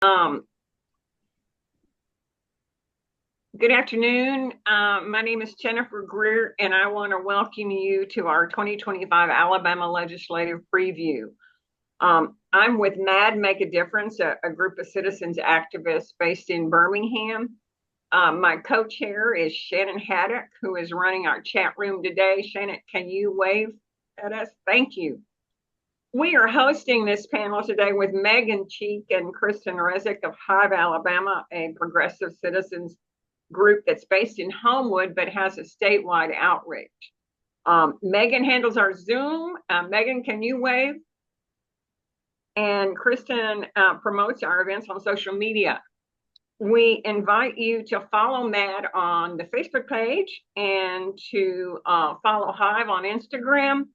Um, Good afternoon. My name is Jennifer Greer, and I want to welcome you to our 2025 Alabama Legislative Preview. I'm with MAD Make a Difference, a group of citizens activists based in Birmingham. My co-chair is Shannon Haddock, who is running our chat room today. Shannon, can you wave at us? Thank you. We are hosting this panel today with Megan Cheek and Kristen Rezick of HIVE Alabama, a progressive citizens group that's based in Homewood but has a statewide outreach. Megan handles our Zoom. Megan, can you wave? And Kristen promotes our events on social media. We invite you to follow MAD on the Facebook page and to follow HIVE on Instagram.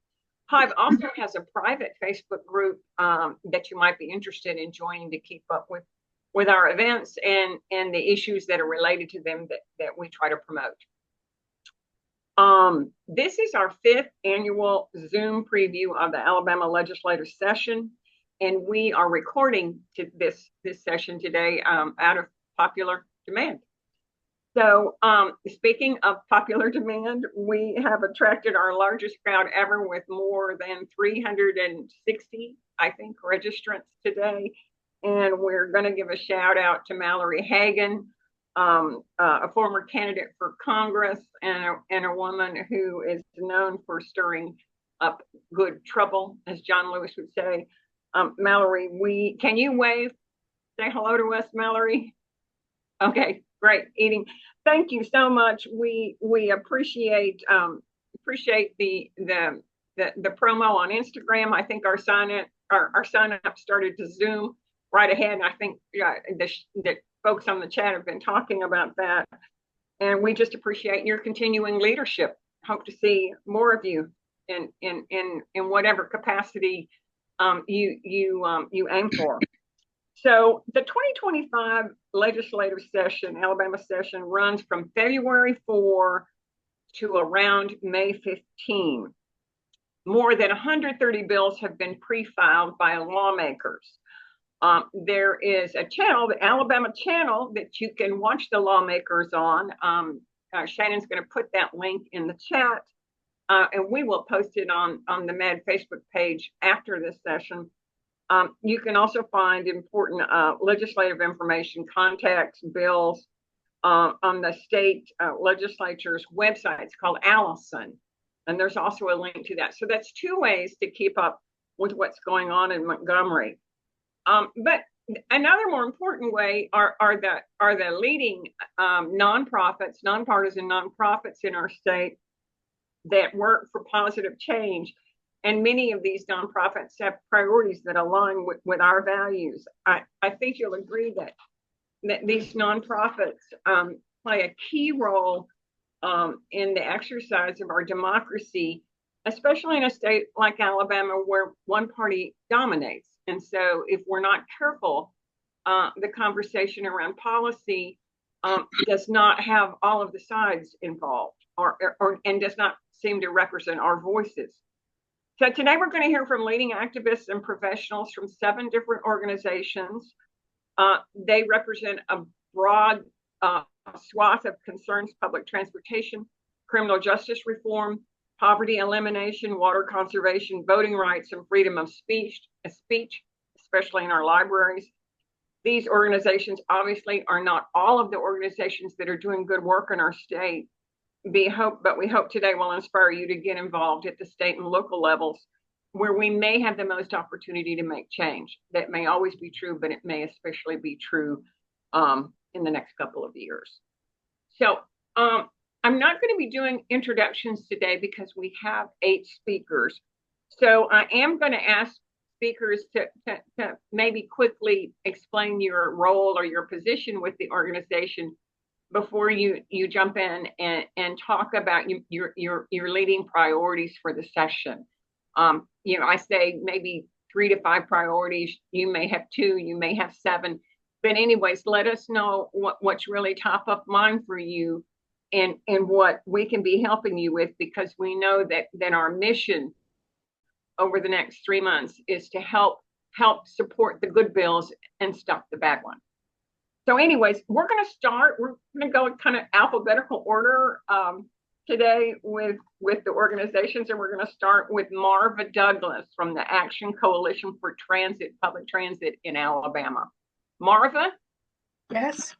HIVE also has a private Facebook group that you might be interested in joining to keep up with our events and the issues that are related to them that we try to promote. This is our 5th annual Zoom preview of the Alabama legislative session, and we are recording this session today out of popular demand. So speaking of popular demand, we have attracted our largest crowd ever with more than 360, I think, registrants today. And we're going to give a shout out to Mallory Hagan, a former candidate for Congress and a woman who is known for stirring up good trouble, as John Lewis would say. Mallory, can you wave? Say hello to us, Mallory. Okay, great. Thank you so much. We appreciate the promo on Instagram. I think our sign up started to Zoom right ahead. I think the folks on the chat have been talking about that, and we just appreciate your continuing leadership. Hope to see more of you in whatever capacity you aim for. So the 2025 legislative session, Alabama session, runs from February 4 to around May 15. More than 130 bills have been pre-filed by lawmakers. There is a channel, the Alabama channel, that you can watch the lawmakers on. Shannon's going to put that link in the chat, and we will post it on the MAD Facebook page after this session. You can also find important legislative information, contacts, bills on the state legislature's website. It's called Allison, and there's also a link to that. So that's 2 ways to keep up with what's going on in Montgomery. But another more important way are the leading nonprofits, nonpartisan nonprofits in our state that work for positive change. And many of these nonprofits have priorities that align with our values. I think you'll agree that these nonprofits play a key role in the exercise of our democracy, especially in a state like Alabama where one party dominates. And so if we're not careful, the conversation around policy does not have all of the sides involved and does not seem to represent our voices. So today we're going to hear from leading activists and professionals from 7 different organizations. They represent a broad swath of concerns: public transportation, criminal justice reform, poverty elimination, water conservation, voting rights, and freedom of speech, especially in our libraries. These organizations obviously are not all of the organizations that are doing good work in our state. But we hope today will inspire you to get involved at the state and local levels where we may have the most opportunity to make change. That may always be true, but it may especially be true in the next couple of years. So I'm not going to be doing introductions today because we have 8 speakers. So I am going to ask speakers to maybe quickly explain your role or your position with the organization before you jump in and talk about your leading priorities for the session. I say maybe 3 to 5 priorities. You may have 2, you may have 7. But anyways, let us know what's really top of mind for you and what we can be helping you with, because we know that our mission over the next 3 months is to help help support the good bills and stop the bad ones. So anyways, we're going to go kind of alphabetical order today with the organizations, and we're going to start with Marva Douglas from the Action Coalition for Transit, Public Transit in Alabama. Marva? Yes.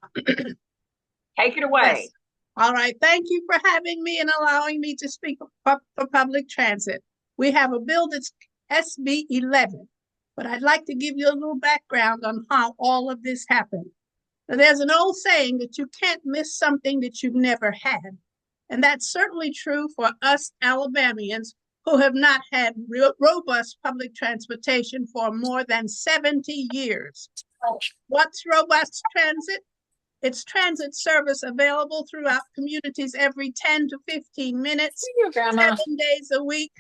Take it away. Yes. All right. Thank you for having me and allowing me to speak for public transit. We have a bill that's SB 11, but I'd like to give you a little background on how all of this happened. Now, there's an old saying that you can't miss something that you've never had. And that's certainly true for us Alabamians who have not had robust public transportation for more than 70 years. What's robust transit? It's transit service available throughout communities every 10 to 15 minutes, 7 days a week,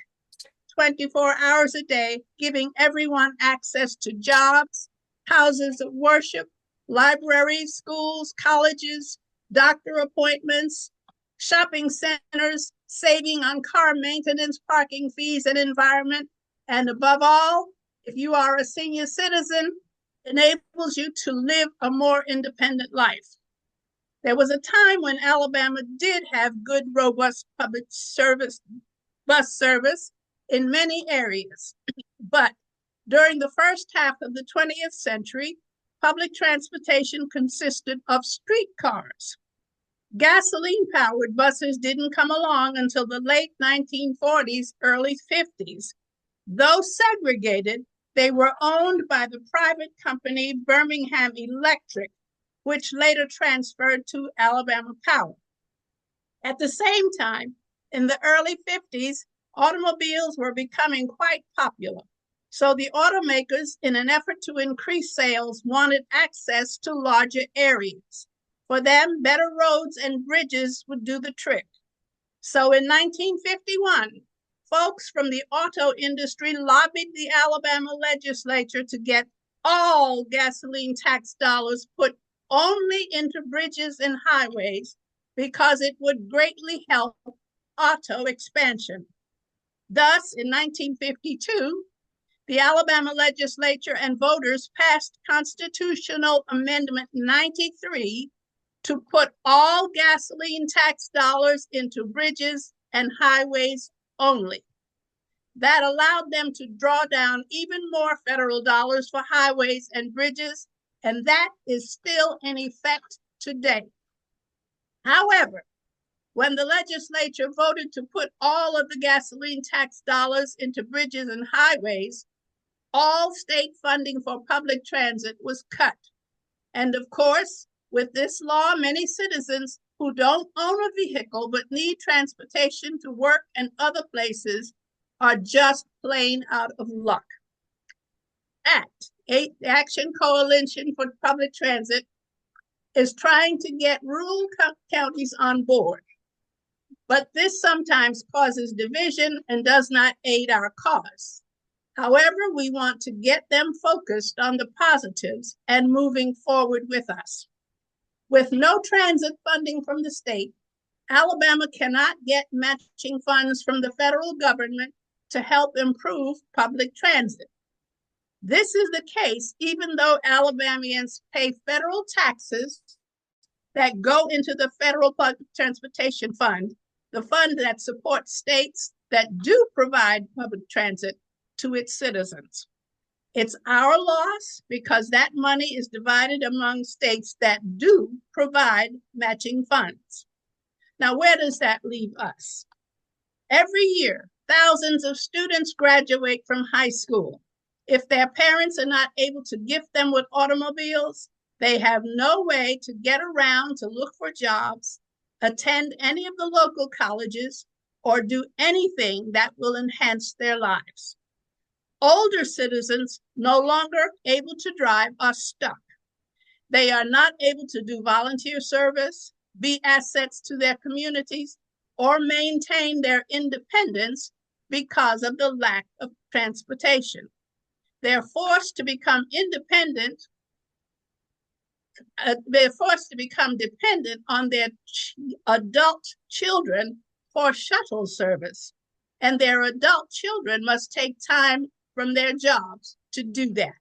24 hours a day, giving everyone access to jobs, houses of worship, libraries, schools, colleges, doctor appointments, shopping centers, saving on car maintenance, parking fees, and environment. And above all, if you are a senior citizen, enables you to live a more independent life. There was a time when Alabama did have good, robust public service, bus service in many areas. But during the first half of the 20th century, public transportation consisted of streetcars. Gasoline-powered buses didn't come along until the late 1940s, early 50s. Though segregated, they were owned by the private company Birmingham Electric, which later transferred to Alabama Power. At the same time, in the early 50s, automobiles were becoming quite popular. So the automakers, in an effort to increase sales, wanted access to larger areas. For them, better roads and bridges would do the trick. So in 1951, folks from the auto industry lobbied the Alabama legislature to get all gasoline tax dollars put only into bridges and highways because it would greatly help auto expansion. Thus, in 1952, the Alabama legislature and voters passed Constitutional Amendment 93 to put all gasoline tax dollars into bridges and highways only. That allowed them to draw down even more federal dollars for highways and bridges, and that is still in effect today. However, when the legislature voted to put all of the gasoline tax dollars into bridges and highways, all state funding for public transit was cut. And of course, with this law, many citizens who don't own a vehicle but need transportation to work and other places are just plain out of luck. The Action Coalition for Public Transit is trying to get rural counties on board. But this sometimes causes division and does not aid our cause. However, we want to get them focused on the positives and moving forward with us. With no transit funding from the state, Alabama cannot get matching funds from the federal government to help improve public transit. This is the case even though Alabamians pay federal taxes that go into the Federal Public Transportation Fund, the fund that supports states that do provide public transit to its citizens. It's our loss because that money is divided among states that do provide matching funds. Now, where does that leave us? Every year, thousands of students graduate from high school. If their parents are not able to gift them with automobiles, they have no way to get around to look for jobs, attend any of the local colleges, or do anything that will enhance their lives. Older citizens, no longer able to drive, are stuck. They are not able to do volunteer service, be assets to their communities, or maintain their independence because of the lack of transportation. They're forced to become independent. They're forced to become dependent on their adult children for shuttle service, and their adult children must take time from their jobs to do that.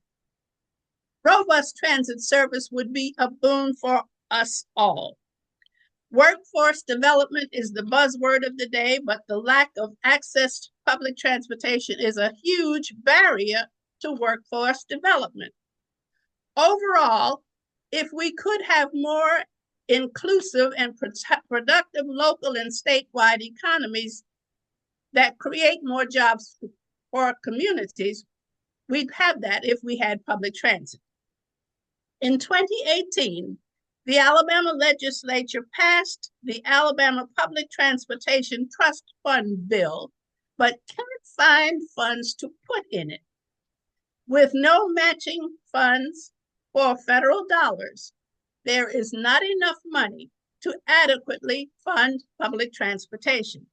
Robust transit service would be a boon for us all. Workforce development is the buzzword of the day, but the lack of access to public transportation is a huge barrier to workforce development. Overall, if we could have more inclusive and productive local and statewide economies that create more jobs for communities, we'd have that if we had public transit. In 2018, the Alabama legislature passed the Alabama Public Transportation Trust Fund bill, but can't find funds to put in it. With no matching funds for federal dollars, there is not enough money to adequately fund public transportation.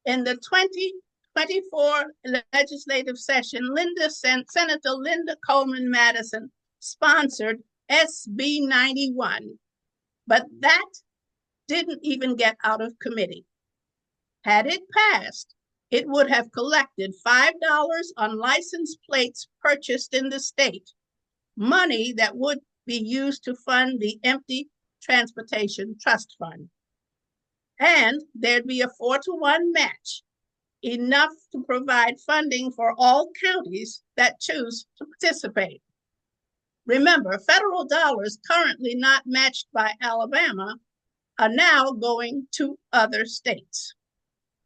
In the 2024 legislative session, Senator Linda Coleman Madison sponsored SB 91, but that didn't even get out of committee. Had it passed, it would have collected $5 on license plates purchased in the state, money that would be used to fund the empty transportation trust fund. And there'd be a 4-to-1 match, enough to provide funding for all counties that choose to participate. Remember, federal dollars currently not matched by Alabama are now going to other states.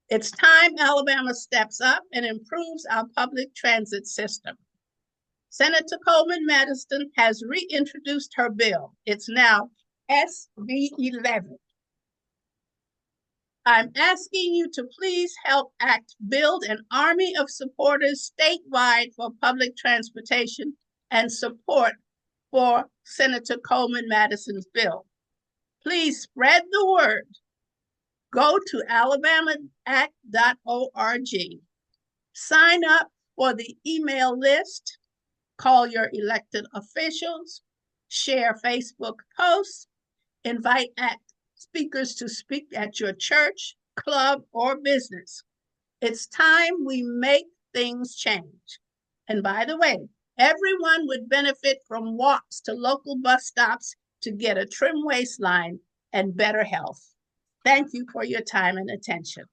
It's time Alabama steps up and improves our public transit system. Senator Coleman Madison has reintroduced her bill. It's now SB 11. I'm asking you to please help ACT build an army of supporters statewide for public transportation and support for Senator Coleman Madison's bill. Please spread the word. Go to alabamaact.org. Sign up for the email list, call your elected officials, share Facebook posts, invite ACT speakers to speak at your church, club, or business. It's time we make things change. And by the way, everyone would benefit from walks to local bus stops to get a trim waistline and better health. Thank you for your time and attention.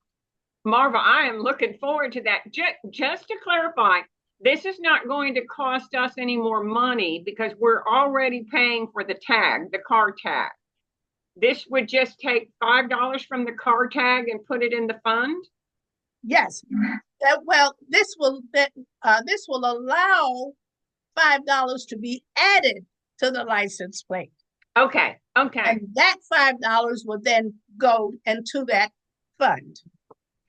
Marva, I am looking forward to that. Just to clarify, this is not going to cost us any more money because we're already paying for the tag, the car tag. This would just take $5 from the car tag and put it in the fund? Yes. Well, this will allow $5 to be added to the license plate. Okay. And that $5 will then go into that fund.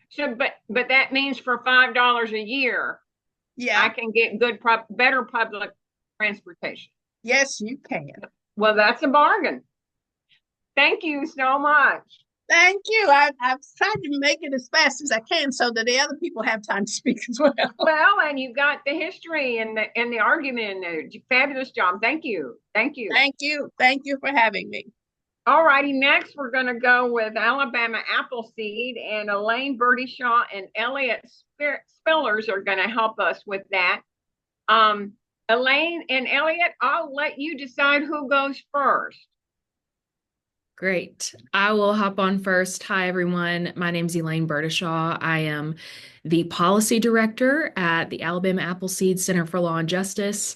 So, but that means for $5 a year, yeah, I can get better public transportation. Yes, you can. Well, that's a bargain. Thank you so much. Thank you. I've tried to make it as fast as I can so that the other people have time to speak as well. Well, and you got the history and the argument. Fabulous job. Thank you. Thank you. Thank you. Thank you for having me. All righty. Next, we're going to go with Alabama Appleseed, and Elaine, Burdeshaw, and Elliot Spillers are going to help us with that. Elaine and Elliot, I'll let you decide who goes first. Great. I will hop on first. Hi, everyone. My name is Elaine Burdeshaw. I am the policy director at the Alabama Appleseed Center for Law and Justice.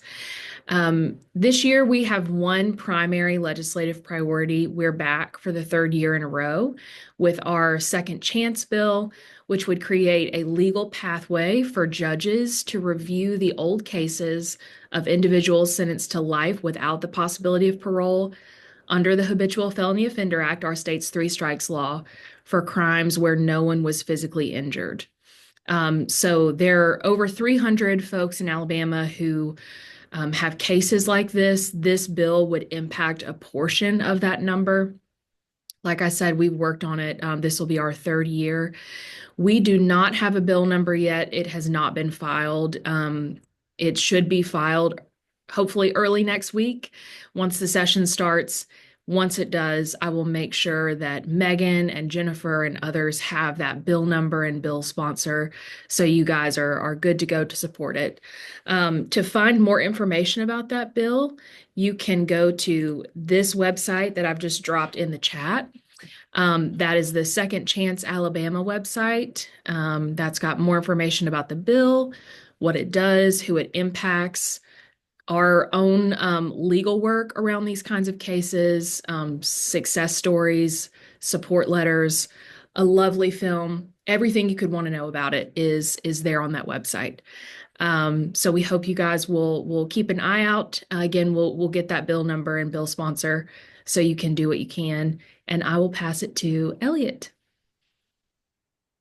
This year, we have one primary legislative priority. We're back for the third year in a row with our second chance bill, which would create a legal pathway for judges to review the old cases of individuals sentenced to life without the possibility of parole under the Habitual Felony Offender Act, our state's three strikes law, for crimes where no one was physically injured. So there are over 300 folks in Alabama who have cases like this. This bill would impact a portion of that number. Like I said, we've worked on it. This will be our third year. We do not have a bill number yet. It has not been filed. It should be filed hopefully early next week once the session starts. Once it does, I will make sure that Megan and Jennifer and others have that bill number and bill sponsor, so you guys are good to go to support it. To find more information about that bill, you can go to this website that I've just dropped in the chat. That is the Second Chance Alabama website. That's got more information about the bill, what it does, who it impacts, our own legal work around these kinds of cases, success stories, support letters, a lovely film. Everything you could want to know about it is there on that website. So we hope you guys will keep an eye out. Again, we'll get that bill number and bill sponsor so you can do what you can. And I will pass it to Elliot.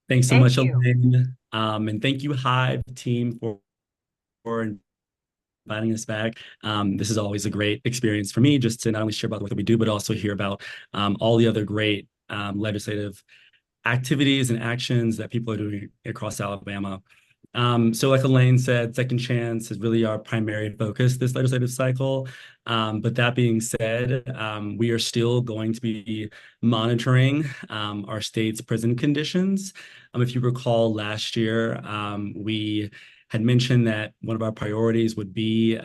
Thanks so Thank much, you. Elaine. And thank you, HIVE team, for inviting us back. This is always a great experience for me, just to not only share about the work that we do, but also hear about all the other great legislative activities and actions that people are doing across Alabama. So like Elaine said, Second Chance is really our primary focus this legislative cycle. But that being said, we are still going to be monitoring our state's prison conditions. If you recall last year, we had mentioned that one of our priorities would be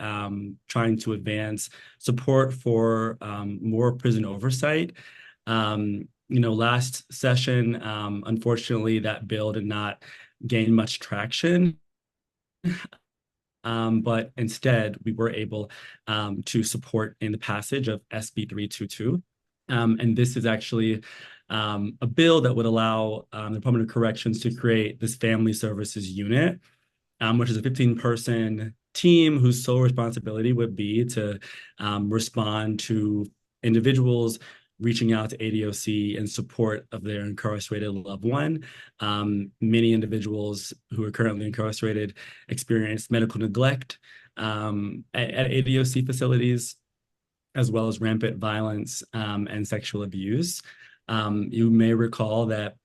trying to advance support for more prison oversight. Last session, unfortunately, that bill did not gain much traction. But instead, we were able to support in the passage of SB 322. And this is actually a bill that would allow the Department of Corrections to create this family services unit, which is a 15-person team whose sole responsibility would be to respond to individuals reaching out to ADOC in support of their incarcerated loved one. Many individuals who are currently incarcerated experience medical neglect at ADOC facilities, as well as rampant violence and sexual abuse. You may recall that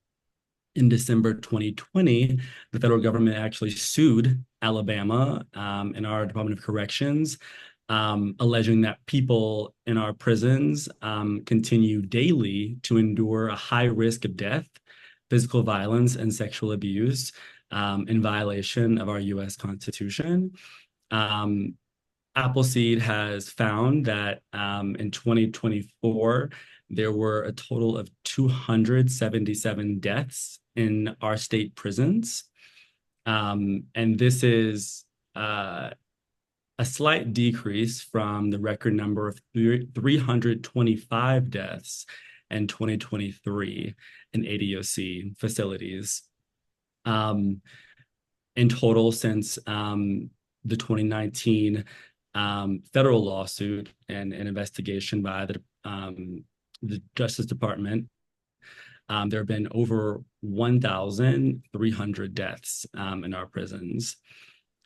in December 2020, the federal government actually sued Alabama and our Department of Corrections, alleging that people in our prisons continue daily to endure a high risk of death, physical violence, and sexual abuse in violation of our U.S. Constitution. Appleseed has found that in 2024, there were a total of 277 deaths in our state prisons. And this is a slight decrease from the record number of 325 deaths in 2023 in ADOC facilities. In total, since the 2019 federal lawsuit and an investigation by the Justice Department, there have been over 1,300 deaths in our prisons.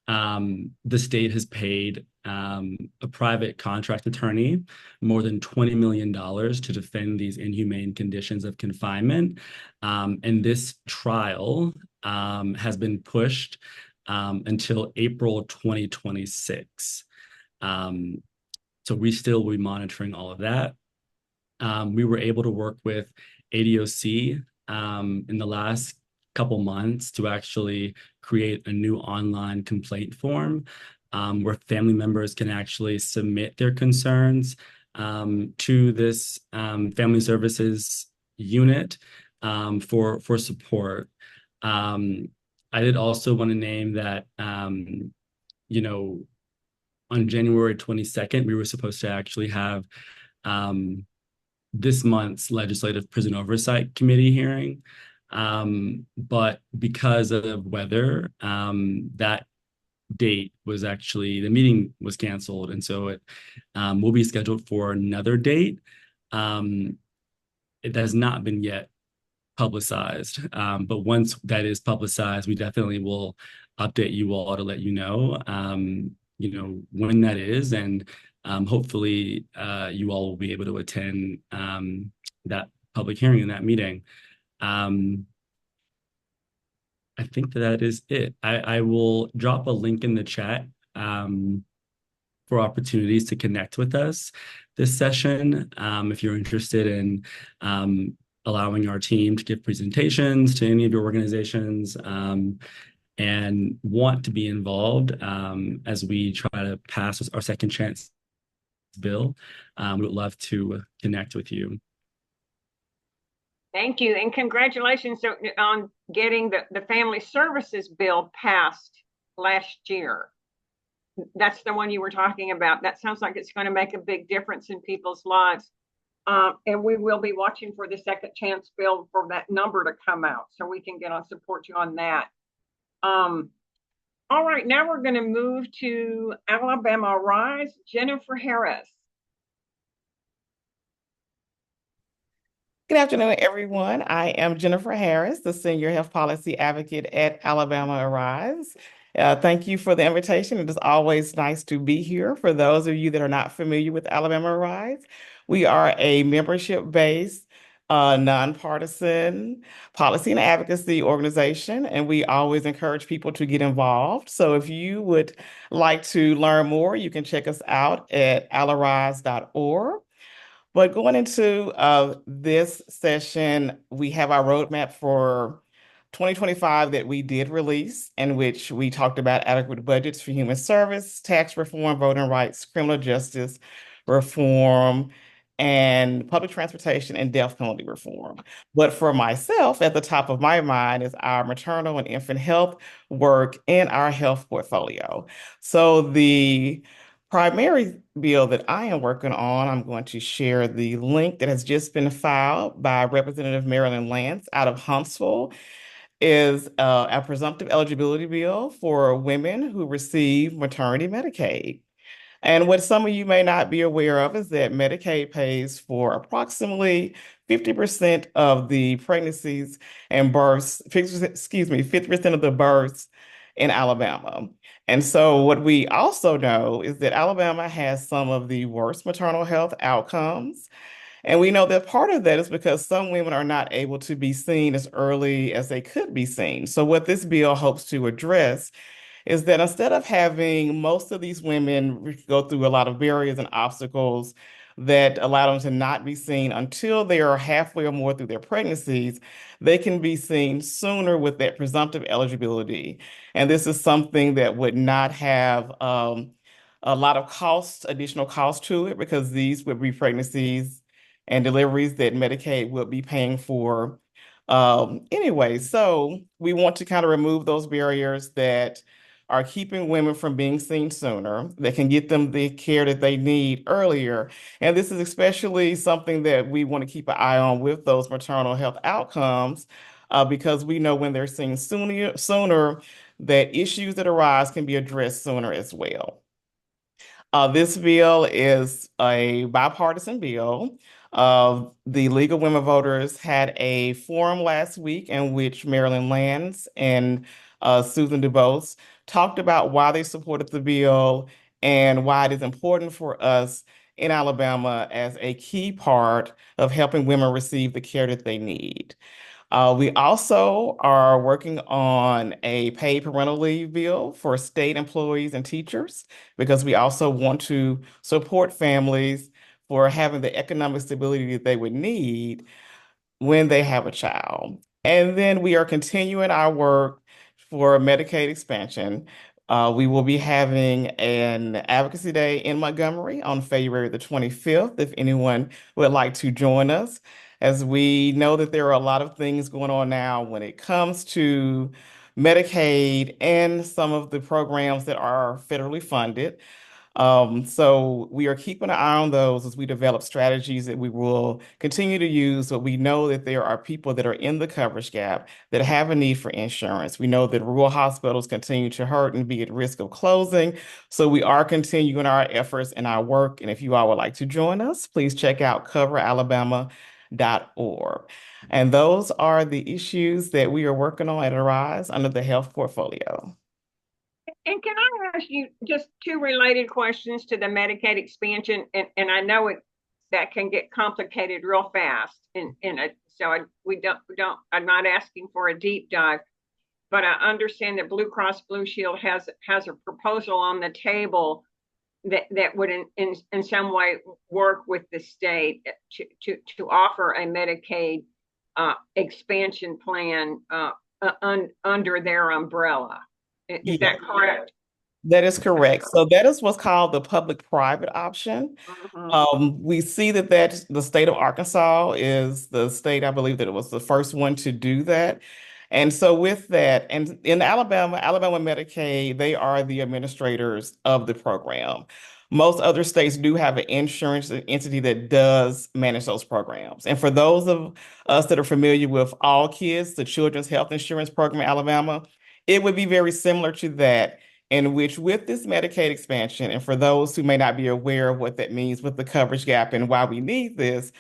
The state has paid a private contract attorney more than $20 million to defend these inhumane conditions of confinement. And this trial has been pushed until April 2026. So we still will be monitoring all of that. We were able to work with ADOC in the last couple months to actually create a new online complaint form where family members can actually submit their concerns to this family services unit for support. I did also want to name that, on January 22nd, we were supposed to actually have this month's Legislative Prison Oversight Committee hearing. But because of weather, that date was actually, the meeting was canceled. And so it will be scheduled for another date. It has not been yet publicized. But once that is publicized, we definitely will update you all to let you know, when that is. And hopefully you all will be able to attend that public hearing in that meeting. I think that is it. I will drop a link in the chat for opportunities to connect with us this session. If you're interested in allowing our team to give presentations to any of your organizations and want to be involved as we try to pass our second chance bill, we would love to connect with you. Thank you, and congratulations on getting the family services bill passed last year. That's the one you were talking about. That sounds like it's going to make a big difference in people's lives. And we will be watching for the second chance bill for that number to come out so we can support you on that. All right, now we're going to move to Alabama Rise, Jennifer Harris. Good afternoon, everyone. I am Jennifer Harris, the Senior Health Policy Advocate at Alabama Arise. Thank you for the invitation. It is always nice to be here. For those of you that are not familiar with Alabama Arise, we are a membership-based, nonpartisan policy and advocacy organization, and we always encourage people to get involved. So if you would like to learn more, you can check us out at alarise.org. But going into this session, we have our roadmap for 2025 that we did release, in which we talked about adequate budgets for human service, tax reform, voting rights, criminal justice reform, and public transportation and death penalty reform. But for myself, at the top of my mind is our maternal and infant health work in our health portfolio. So the primary bill that I am working on, I'm going to share the link that has just been filed by Representative Marilyn Lance out of Huntsville, is a presumptive eligibility bill for women who receive maternity Medicaid. And what some of you may not be aware of is that Medicaid pays for approximately 50% of the pregnancies and births, 50% of the births in Alabama. And so what we also know is that Alabama has some of the worst maternal health outcomes. And we know that part of that is because some women are not able to be seen as early as they could be seen. So what this bill hopes to address is that instead of having most of these women go through a lot of barriers and obstacles that allow them to not be seen until they are halfway or more through their pregnancies, they can be seen sooner with that presumptive eligibility. And this is something that would not have a lot of cost, additional cost to it, because these would be pregnancies and deliveries that Medicaid would be paying for anyway. So we want to kind of remove those barriers that are keeping women from being seen sooner, that can get them the care that they need earlier. And this is especially something that we want to keep an eye on with those maternal health outcomes, because we know when they're seen sooner, that issues that arise can be addressed sooner as well. This bill is a bipartisan bill. The League of Women Voters had a forum last week in which Marilyn Lance and Susan DuBose talked about why they supported the bill and why it is important for us in Alabama as a key part of helping women receive the care that they need. We also are working on a paid parental leave bill for state employees and teachers, because we also want to support families for having the economic stability that they would need when they have a child. And then we are continuing our work for Medicaid expansion. We will be having an advocacy day in Montgomery on February the 25th, if anyone would like to join us, as we know that there are a lot of things going on now when it comes to Medicaid and some of the programs that are federally funded. So we are keeping an eye on those as we develop strategies that we will continue to use, but we know that there are people that are in the coverage gap that have a need for insurance. We know that rural hospitals continue to hurt and be at risk of closing. So we are continuing our efforts and our work. And if you all would like to join us, please check out coveralabama.org. And those are the issues that we are working on at Arise under the health portfolio. And can I ask you just two related questions to the Medicaid expansion? And I know that can get complicated real fast. I'm not asking for a deep dive, but I understand that Blue Cross Blue Shield has a proposal on the table that would in some way work with the state to offer a Medicaid expansion plan under their umbrella. Is that correct? That is correct. So that is what's called the public-private option. We see that the state of Arkansas is the state, I believe that it was the first one to do that. And so with that, and in Alabama Medicaid, they are the administrators of the program. Most other states do have an insurance entity that does manage those programs. And for those of us that are familiar with All Kids, the Children's Health Insurance Program in Alabama, it would be very similar to that, in which with this Medicaid expansion, and for those who may not be aware of what that means with the coverage gap and why we need this,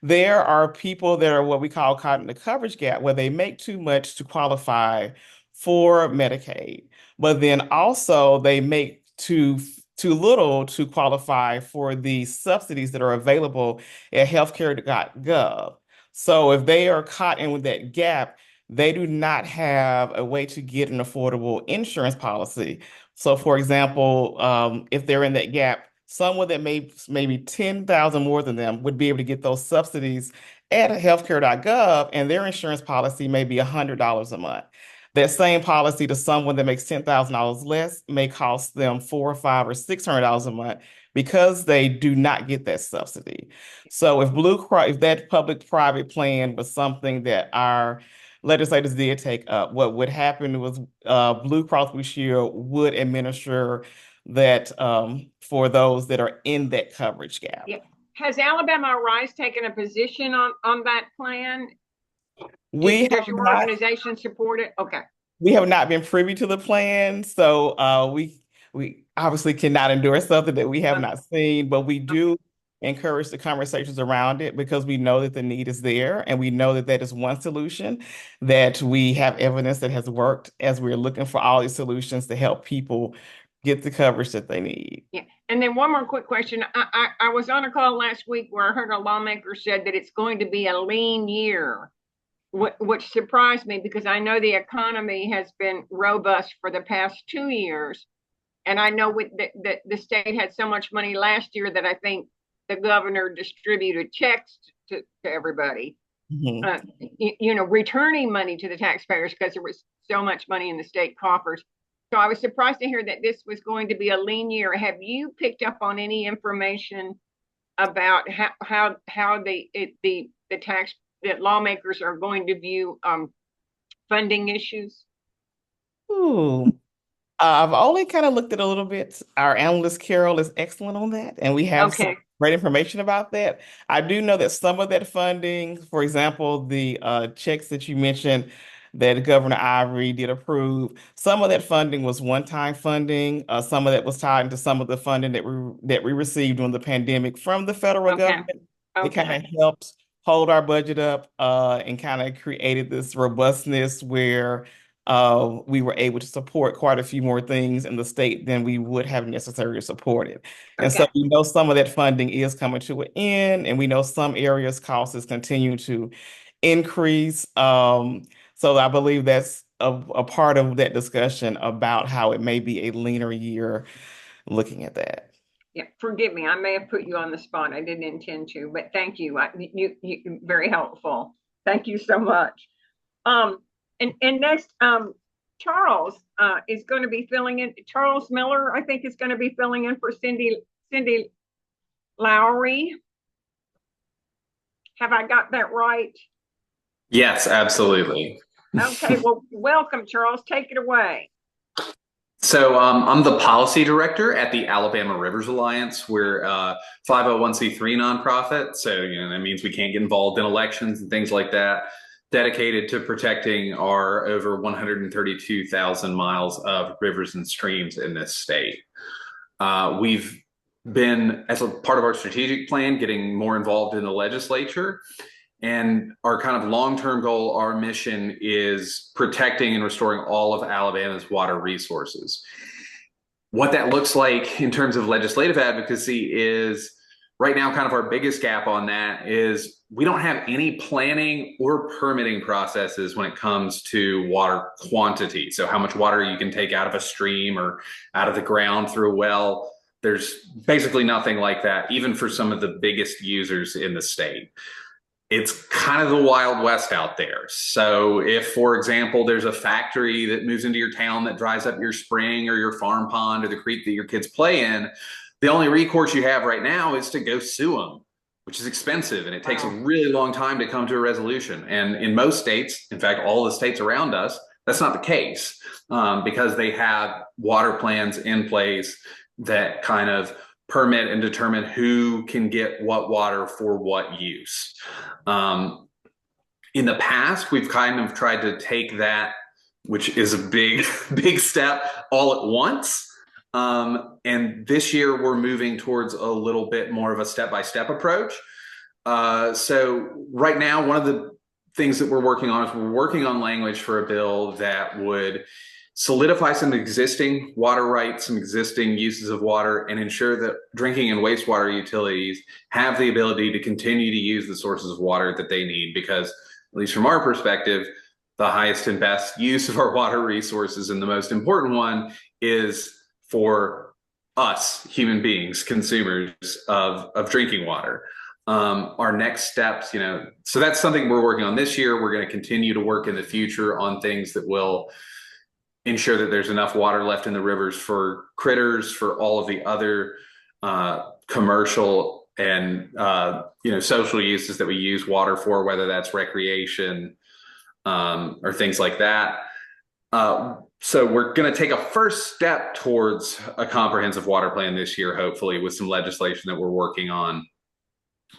there are people that are what we call caught in the coverage gap, where they make too much to qualify for Medicaid, but then also they make too little to qualify for the subsidies that are available at healthcare.gov. So if they are caught in with that gap, they do not have a way to get an affordable insurance policy. So for example, if they're in that gap, someone that maybe 10,000 more than them would be able to get those subsidies at healthcare.gov, and their insurance policy may be $100 a month. That same policy to someone that makes $10,000 less may cost them $400 or $500 or $600 a month because they do not get that subsidy. So if that public-private plan was something that our legislators did take up, what would happen was Blue Cross Blue Shield would administer that for those that are in that coverage gap. Yeah. Has Alabama Rise taken a position on that plan? Does your organization support it? Okay. We have not been privy to the plan, so we obviously cannot endorse something that we have not seen, but we do encourage the conversations around it because we know that the need is there, and we know that that is one solution that we have evidence that has worked as we're looking for all these solutions to help people get the coverage that they need. Yeah. And then one more quick question. I was on a call last week where I heard a lawmaker said that it's going to be a lean year, which surprised me because I know the economy has been robust for the past 2 years. And I know the state had so much money last year that I think the governor distributed checks to everybody, returning money to the taxpayers because there was so much money in the state coffers. So I was surprised to hear that this was going to be a lean year. Have you picked up on any information about how the that lawmakers are going to view funding issues? I've only kind of looked at a little bit. Our analyst Carol is excellent on that, and we have some great information about that. I do know that some of that funding, for example, the checks that you mentioned that Governor Ivory did approve, some of that funding was one-time funding. Some of that was tied into some of the funding that we received during the pandemic from the federal government. It kind of helped hold our budget up and kind of created this robustness where we were able to support quite a few more things in the state than we would have necessarily supported. And so we know some of that funding is coming to an end, and we know some areas costs is continuing to increase. So I believe that's a part of that discussion about how it may be a leaner year looking at that. Yeah, forgive me. I may have put you on the spot. I didn't intend to, but thank you. You very helpful. Thank you so much. And next, Charles is going to be filling in. Charles Miller, I think, is going to be filling in for Cindy Lowry. Have I got that right? Yes, absolutely. Okay, well, welcome, Charles. Take it away. So I'm the policy director at the Alabama Rivers Alliance. We're a 501c3 nonprofit. So, that means we can't get involved in elections and things like that. Dedicated to protecting our over 132,000 miles of rivers and streams in this state. We've been, as a part of our strategic plan, getting more involved in the legislature. And our kind of long-term goal, our mission is protecting and restoring all of Alabama's water resources. What that looks like in terms of legislative advocacy is right now kind of our biggest gap on that is we don't have any planning or permitting processes when it comes to water quantity. So how much water you can take out of a stream or out of the ground through a well. There's basically nothing like that, even for some of the biggest users in the state. It's kind of the Wild West out there. So if, for example, there's a factory that moves into your town that dries up your spring or your farm pond or the creek that your kids play in, the only recourse you have right now is to go sue them, which is expensive, and it takes a really long time to come to a resolution. And in most states, in fact, all the states around us, that's not the case, because they have water plans in place that kind of permit and determine who can get what water for what use. In the past, we've kind of tried to take that, which is a big step, all at once. And this year we're moving towards a little bit more of a step-by-step approach. So right now, one of the things that we're working on is we're working on language for a bill that would solidify some existing water rights, some existing uses of water, and ensure that drinking and wastewater utilities have the ability to continue to use the sources of water that they need. Because, at least from our perspective, the highest and best use of our water resources, and the most important one, is for us, human beings, consumers of drinking water. Our next steps, so that's something we're working on this year. We're going to continue to work in the future on things that will ensure that there's enough water left in the rivers for critters, for all of the other commercial and social uses that we use water for, whether that's recreation or things like that. So we're going to take a first step towards a comprehensive water plan this year, hopefully, with some legislation that we're working on.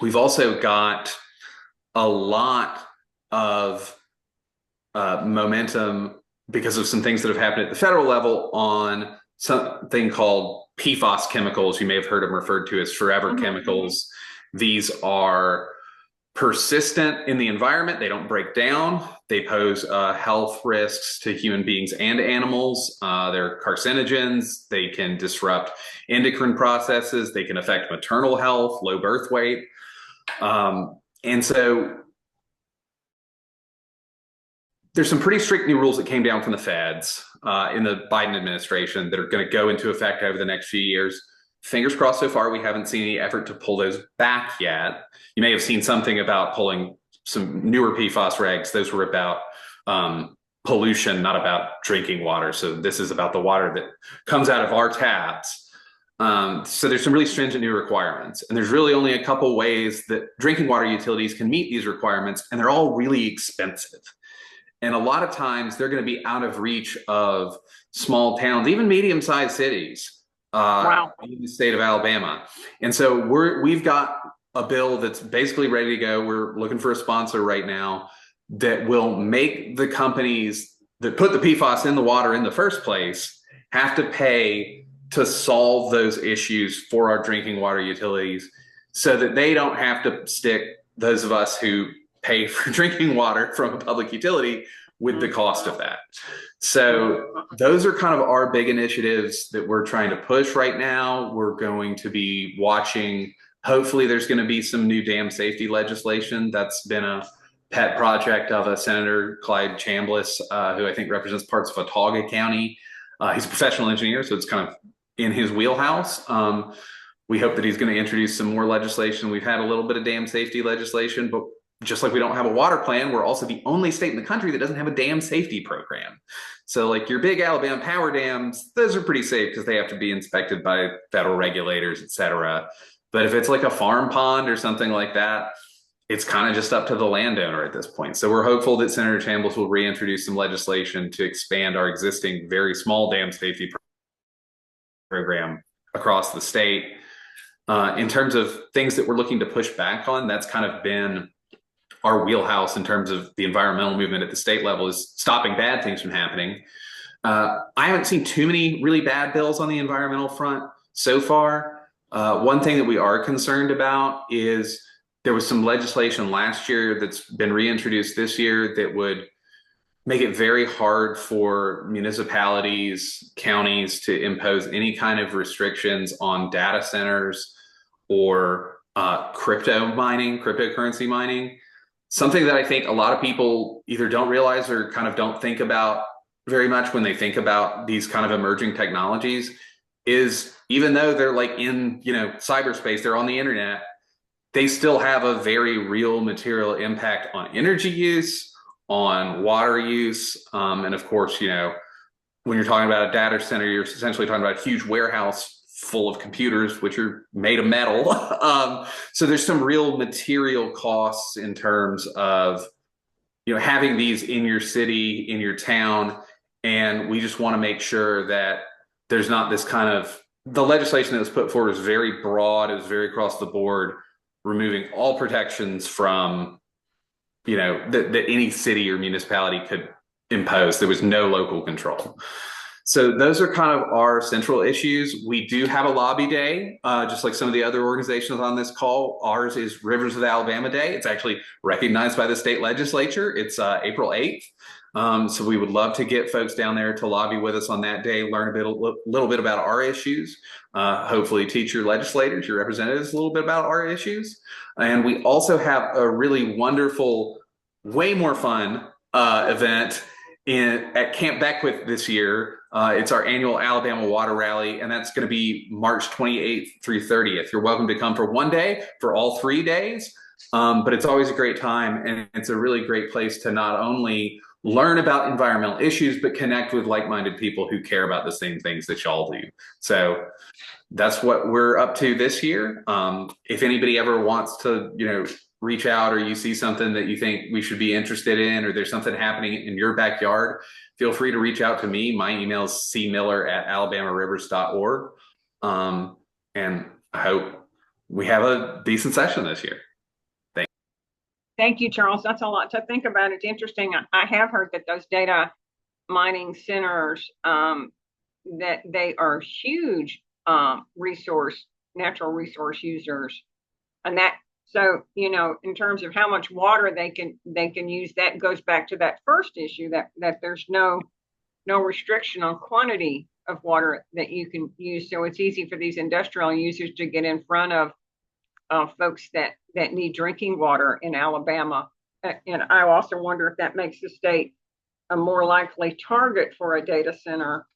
We've also got a lot of momentum because of some things that have happened at the federal level on something called PFAS chemicals. You may have heard them referred to as forever chemicals. These are persistent in the environment. They don't break down. They pose health risks to human beings and animals. They're carcinogens. They can disrupt endocrine processes. They can affect maternal health, low birth weight. And so there's some pretty strict new rules that came down from the feds in the Biden administration that are going to go into effect over the next few years. Fingers crossed, so far we haven't seen any effort to pull those back yet. You may have seen something about pulling some newer PFAS regs. Those were about pollution, not about drinking water. So this is about the water that comes out of our taps. So there's some really stringent new requirements, and there's really only a couple ways that drinking water utilities can meet these requirements, and they're all really expensive. And a lot of times they're going to be out of reach of small towns, even medium-sized cities in the state of Alabama. And so we've got a bill that's basically ready to go. We're looking for a sponsor right now that will make the companies that put the PFAS in the water in the first place have to pay to solve those issues for our drinking water utilities, so that they don't have to stick those of us who pay for drinking water from a public utility with the cost of that. So those are kind of our big initiatives that we're trying to push right now. We're going to be watching. Hopefully there's going to be some new dam safety legislation. That's been a pet project of a Senator Clyde Chambliss, who I think represents parts of Watauga County. He's a professional engineer, so it's kind of in his wheelhouse. We hope that he's going to introduce some more legislation. We've had a little bit of dam safety legislation, but just like we don't have a water plan, we're also the only state in the country that doesn't have a dam safety program. So like your big Alabama power dams, those are pretty safe because they have to be inspected by federal regulators, et cetera. But if it's like a farm pond or something like that, it's kind of just up to the landowner at this point. So we're hopeful that Senator Chambliss will reintroduce some legislation to expand our existing very small dam safety program across the state. In terms of things that we're looking to push back on, that's kind of been our wheelhouse in terms of the environmental movement at the state level, is stopping bad things from happening. I haven't seen too many really bad bills on the environmental front so far. One thing that we are concerned about is there was some legislation last year that's been reintroduced this year that would make it very hard for municipalities, counties to impose any kind of restrictions on data centers or cryptocurrency mining. Something that I think a lot of people either don't realize or kind of don't think about very much when they think about these kind of emerging technologies. is even though they're like in, cyberspace, they're on the internet, they still have a very real material impact on energy use, on water use. And of course, when you're talking about a data center, you're essentially talking about a huge warehouse full of computers, which are made of metal. So there's some real material costs in terms of, having these in your city, in your town. And we just want to make sure that there's not this kind of, the legislation that was put forward is very broad. It was very across the board, removing all protections from, that any city or municipality could impose. There was no local control. So those are kind of our central issues. We do have a lobby day, just like some of the other organizations on this call. Ours is Rivers of Alabama Day. It's actually recognized by the state legislature. It's April 8th. So we would love to get folks down there to lobby with us on that day, learn a little bit about our issues, hopefully teach your legislators, your representatives a little bit about our issues. And we also have a really wonderful, way more fun event at Camp Beckwith this year. It's our annual Alabama Water Rally, and that's going to be March 28th through 30th. You're welcome to come for one day, for all 3 days, but it's always a great time, and it's a really great place to not only learn about environmental issues, but connect with like-minded people who care about the same things that y'all do. So that's what we're up to this year. If anybody ever wants to, reach out, or you see something that you think we should be interested in, or there's something happening in your backyard, feel free to reach out to me. My email is cmiller@alabamarivers.org. And I hope we have a decent session this year. Thank you, Charles. That's a lot to think about. It's interesting. I have heard that those data mining centers, that they are huge natural resource users. And that, so, in terms of how much water they can use, that goes back to that first issue, that there's no restriction on quantity of water that you can use. So it's easy for these industrial users to get in front of folks that need drinking water in Alabama. And I also wonder if that makes the state a more likely target for a data center.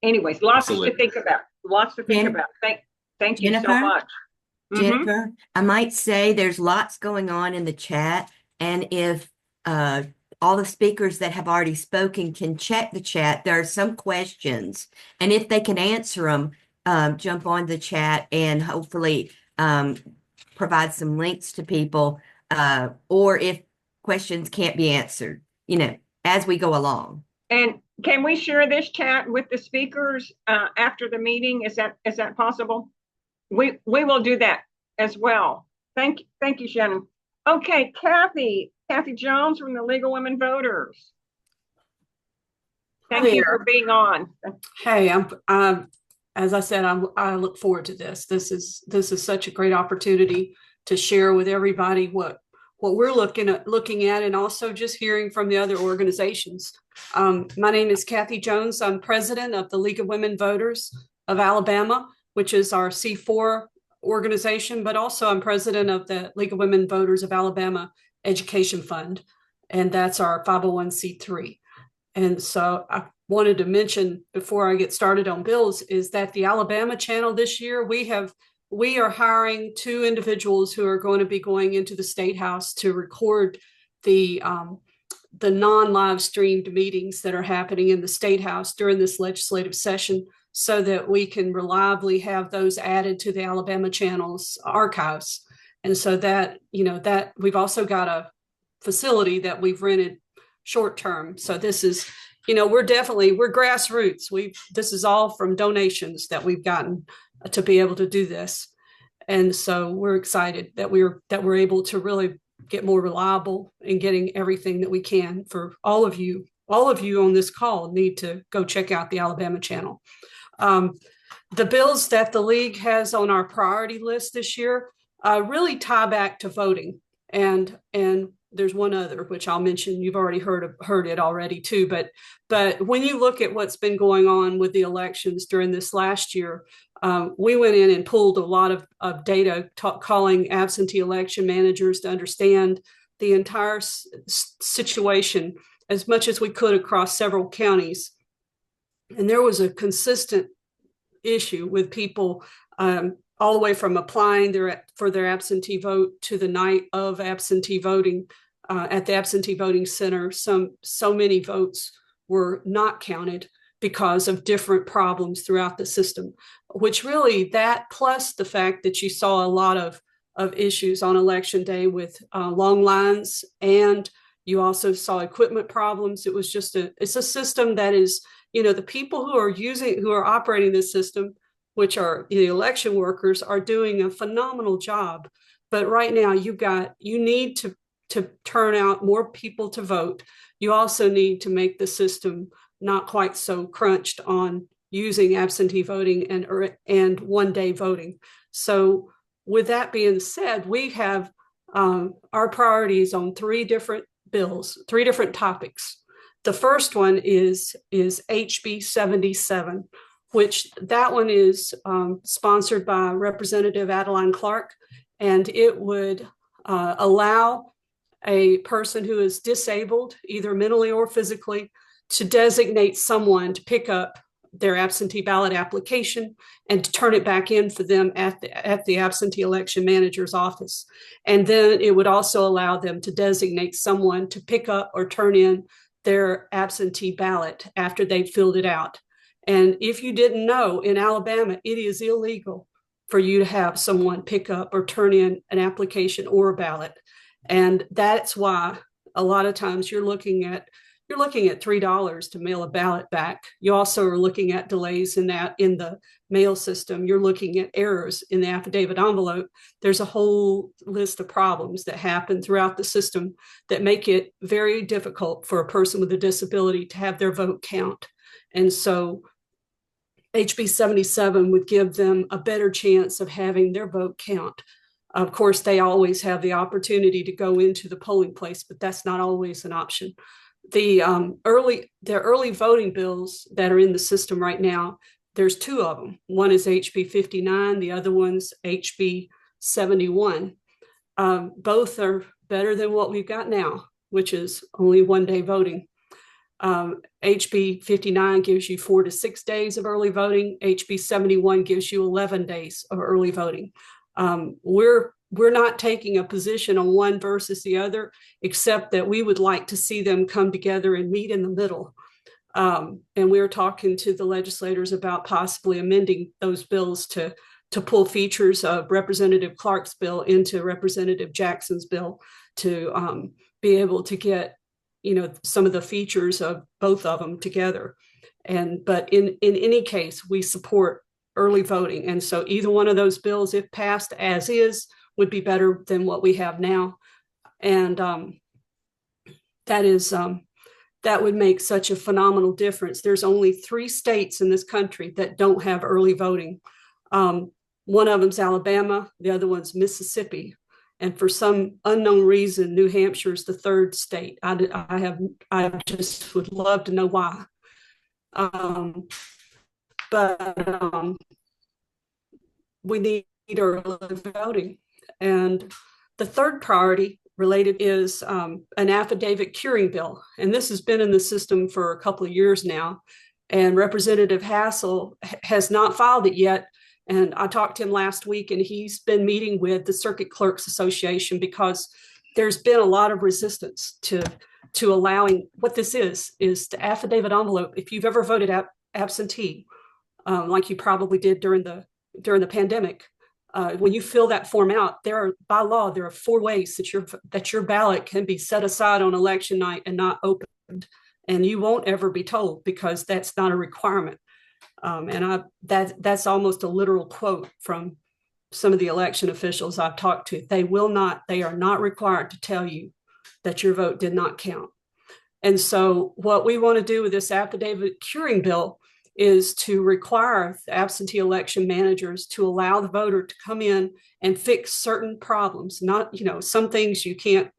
Anyways, lots Absolutely. to think about. Thank you so Jennifer? much. Jennifer, I might say there's lots going on in the chat, and if all the speakers that have already spoken can check the chat, there are some questions, and if they can answer them, jump on the chat and hopefully provide some links to people, or if questions can't be answered, as we go along. And can we share this chat with the speakers after the meeting? Is that possible? We will do that as well. Thank you, Shannon. Okay, Kathy Jones from the League of Women Voters. Thank you for being on. Hey, as I said, I look forward to this. This is such a great opportunity to share with everybody what we're looking at, and also just hearing from the other organizations. My name is Kathy Jones. I'm president of the League of Women Voters of Alabama, which is our C4 organization, but also I'm president of the League of Women Voters of Alabama Education Fund, and that's our 501c3. And so I wanted to mention before I get started on bills is that the Alabama channel this year, we are hiring 2 individuals who are going to be going into the State House to record the non-live streamed meetings that are happening in the State House during this legislative session, so that we can reliably have those added to the Alabama channel's archives. And so that, that we've also got a facility that we've rented short term. So this is, we're grassroots. This is all from donations that we've gotten to be able to do this. And so we're excited that we're able to really get more reliable in getting everything that we can for all of you. All of you on this call need to go check out the Alabama channel. The bills that the League has on our priority list this year really tie back to voting. And there's one other, which I'll mention. You've already heard it already too. But when you look at what's been going on with the elections during this last year, we went in and pulled a lot of data, calling absentee election managers to understand the entire situation as much as we could across several counties. And there was a consistent issue with people all the way from applying for their absentee vote to the night of absentee voting at the absentee voting center. So many votes were not counted because of different problems throughout the system, which really, that plus the fact that you saw a lot of issues on election day with long lines, and you also saw equipment problems. It was just it's a system that is, the people who are operating this system, which are the election workers, are doing a phenomenal job. But right now you need to turn out more people to vote. You also need to make the system not quite so crunched on using absentee voting and one-day voting. So with that being said, we have our priorities on three different bills, three different topics. The first one is HB 77, which that one is sponsored by Representative Adeline Clark, and it would allow a person who is disabled, either mentally or physically, to designate someone to pick up their absentee ballot application and to turn it back in for them at the absentee election manager's office. And then it would also allow them to designate someone to pick up or turn in their absentee ballot after they filled it out. And if you didn't know, in Alabama, it is illegal for you to have someone pick up or turn in an application or a ballot. And that's why a lot of times you're looking at $3 to mail a ballot back. You also are looking at delays in the mail system. You're looking at errors in the affidavit envelope. There's a whole list of problems that happen throughout the system that make it very difficult for a person with a disability to have their vote count. And so HB 77 would give them a better chance of having their vote count. Of course, they always have the opportunity to go into the polling place, but that's not always an option. The early voting bills that are in the system right now, there's two of them. One is HB 59, the other one's HB 71. Both are better than what we've got now, which is only one-day voting. HB 59 gives you 4 to 6 days of early voting. HB 71 gives you 11 days of early voting. We're not taking a position on one versus the other, except that we would like to see them come together and meet in the middle. And we're talking to the legislators about possibly amending those bills to pull features of Representative Clark's bill into Representative Jackson's bill to be able to get, some of the features of both of them together. But in any case, we support early voting. And so either one of those bills, if passed as is, would be better than what we have now. And that would make such a phenomenal difference. There's only 3 states in this country that don't have early voting. One of them's Alabama, the other one's Mississippi. And for some unknown reason, New Hampshire is the 3rd state. I just would love to know why. But we need early voting. And the third priority related is an affidavit curing bill. And this has been in the system for a couple of years now. And Representative Hassel has not filed it yet. And I talked to him last week, and he's been meeting with the Circuit Clerks Association because there's been a lot of resistance to allowing what this is the affidavit envelope. If you've ever voted absentee, like you probably did during the pandemic, when you fill that form out, by law there are 4 ways that your ballot can be set aside on election night and not opened, and you won't ever be told because that's not a requirement. That's almost a literal quote from some of the election officials I've talked to. They are not required to tell you that your vote did not count. And so what we want to do with this affidavit curing bill is to require the absentee election managers to allow the voter to come in and fix certain problems. Not, some things you can't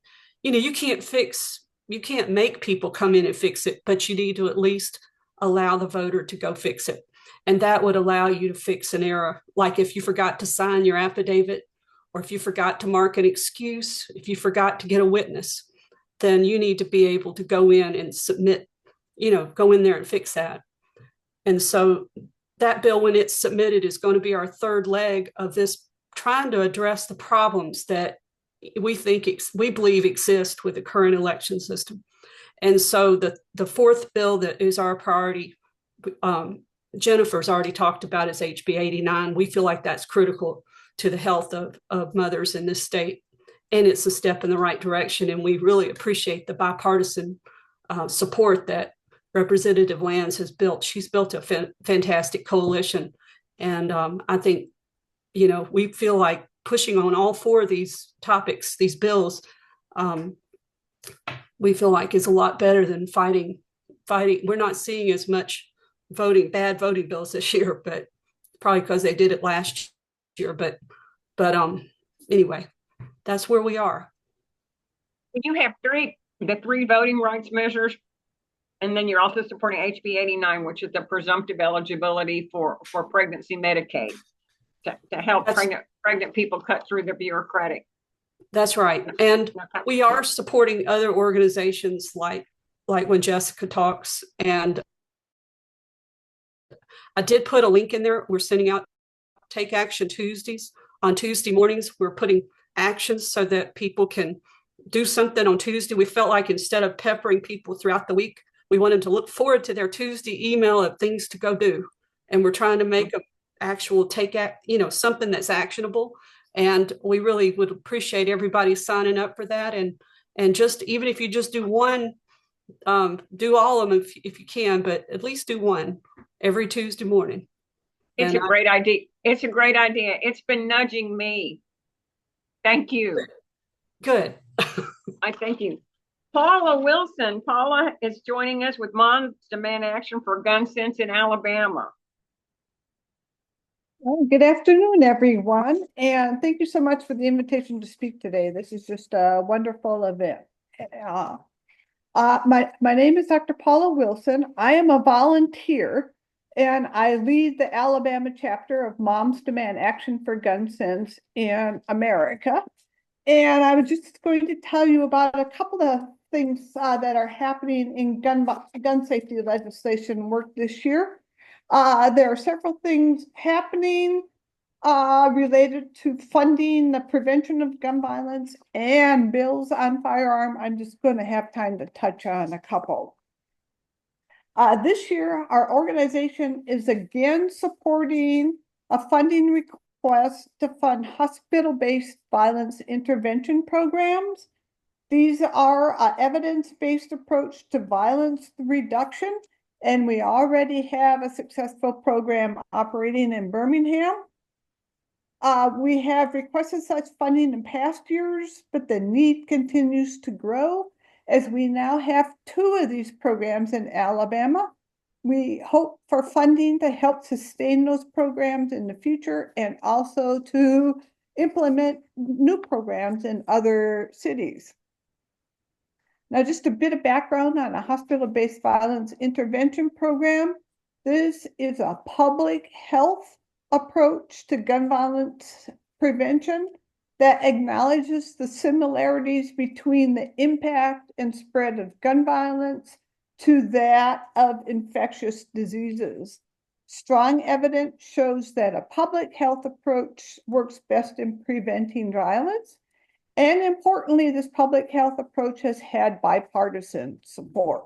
fix, you can't make people come in and fix it, but you need to at least allow the voter to go fix it. And that would allow you to fix an error, like if you forgot to sign your affidavit, or if you forgot to mark an excuse, if you forgot to get a witness, then you need to be able to go in and submit, go in there and fix that. And so that bill, when it's submitted, is going to be our third leg of this, trying to address the problems that we believe exist with the current election system. And so the fourth bill that is our priority, Jennifer's already talked about, is HB 89. We feel like that's critical to the health of mothers in this state. And it's a step in the right direction. And we really appreciate the bipartisan support that Representative Lands has built. She's built a fantastic coalition. And I think, we feel like pushing on all four of these topics, these bills, we feel like is a lot better than fighting. We're not seeing as much bad voting bills this year, but probably because they did it last year. But anyway, that's where we are. You have the three voting rights measures, and then you're also supporting HB 89, which is the presumptive eligibility for pregnancy Medicaid to help pregnant people cut through the bureaucratic. That's right. And we are supporting other organizations like When Jessica Talks. And I did put a link in there. We're sending out Take Action Tuesdays. On Tuesday mornings, we're putting actions so that people can do something on Tuesday. We felt like instead of peppering people throughout the week, we want them to look forward to their Tuesday email of things to go do. And we're trying to make an actual something that's actionable. And we really would appreciate everybody signing up for that. And just, even if you just do one, do all of them if you can, but at least do one every Tuesday morning. It's a great idea. It's a great idea. It's been nudging me. Thank you. Good. I thank you. Paula Wilson. Paula is joining us with Moms Demand Action for Gun Sense in Alabama. Well, good afternoon, everyone, and thank you so much for the invitation to speak today. This is just a wonderful event. My name is Dr. Paula Wilson. I am a volunteer, and I lead the Alabama chapter of Moms Demand Action for Gun Sense in America. And I was just going to tell you about a couple of things that are happening in gun safety legislation work this year. There are several things happening related to funding the prevention of gun violence and bills on firearm. I'm just going to have time to touch on a couple. This year, our organization is again supporting a funding request to fund hospital-based violence intervention programs. These are an evidence-based approach to violence reduction. And we already have a successful program operating in Birmingham. We have requested such funding in past years, but the need continues to grow as we now have 2 of these programs in Alabama. We hope for funding to help sustain those programs in the future and also to implement new programs in other cities. Now, just a bit of background on a hospital-based violence intervention program. This is a public health approach to gun violence prevention that acknowledges the similarities between the impact and spread of gun violence to that of infectious diseases. Strong evidence shows that a public health approach works best in preventing violence. And importantly, this public health approach has had bipartisan support.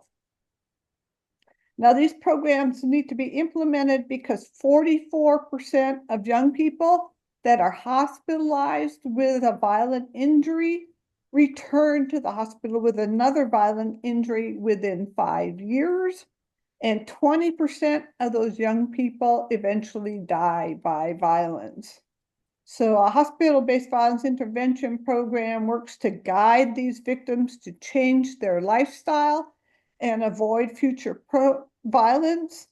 Now, these programs need to be implemented because 44% of young people that are hospitalized with a violent injury return to the hospital with another violent injury within 5 years. And 20% of those young people eventually die by violence. So a hospital-based violence intervention program works to guide these victims to change their lifestyle and avoid future violence.